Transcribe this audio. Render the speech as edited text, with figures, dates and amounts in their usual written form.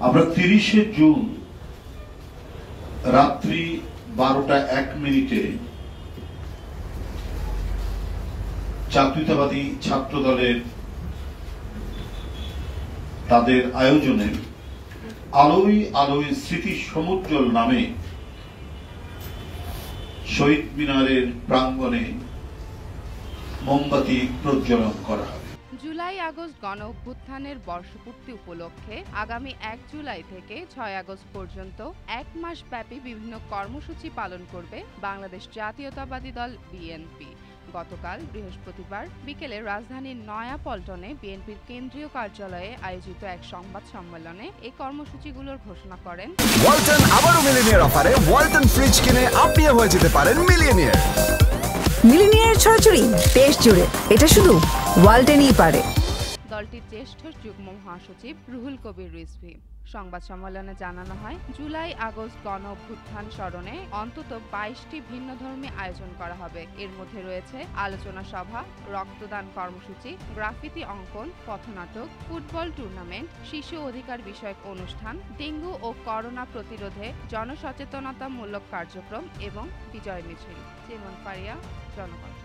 আমরা 30শে জুন রাত্রি 12:01 জাতীয়তাবাদী ছাত্র দলের তাদের আয়োজনে আলোয় আলোয় স্মৃতি সমুজ্জ্বল নামে শহীদ মিনারের প্রাঙ্গণে মোমবাতি প্রজ্বলন করা হবে। জুলাই আগস্ট গণ অভ্যুত্থানের বর্ষপূর্তি উপলক্ষে আগামী 1 জুলাই থেকে 6 আগস্ট পর্যন্ত 1 মাস ব্যাপী বিভিন্ন কর্মসূচি পালন করবে বাংলাদেশ জাতীয়তাবাদী দল বিএনপি। গতকাল বৃহস্পতিবার বিকেলে রাজধানীর নয়াপল্টনে বিএনপির কেন্দ্রীয় কার্যালয়ে আয়োজিত এক সংবাদ সম্মেলনে এই কর্মসূচিগুলোর ঘোষণা করেন। ওয়ালটন আবারও মিলিনিয়ার অফারে ওয়ালটন ফ্রিজ কিনে আপনিও হয়ে যেতে পারেন মিলিয়নিয়ার। মিলিনিয়ার ছড়াছড়ি দেশ জুড়ে, এটা শুধু ওয়ালটেনই পারে। দলটির জ্যেষ্ঠ যুগ্ম মহাসচিব রুহুল কবির রিজভী সংবাদ সম্মেলনে জানানো হয়, জুলাই আগস্ট গণ অভ্যুত্থান স্মরণে অন্তত 22টি ভিন্ন ধর্মী আয়োজন করা হবে। এর মধ্যে রয়েছে আলোচনা সভা, রক্তদান কর্মসূচি, গ্রাফিতি অঙ্কন, পথনাটক, ফুটবল টুর্নামেন্ট, শিশু অধিকার বিষয়ক অনুষ্ঠান, ডেঙ্গু ও করোনা প্রতিরোধে জনসচেতনতামূলক কার্যক্রম এবং বিজয় মিছিল। জীবন ফারিয়া, জনকণ্ঠ।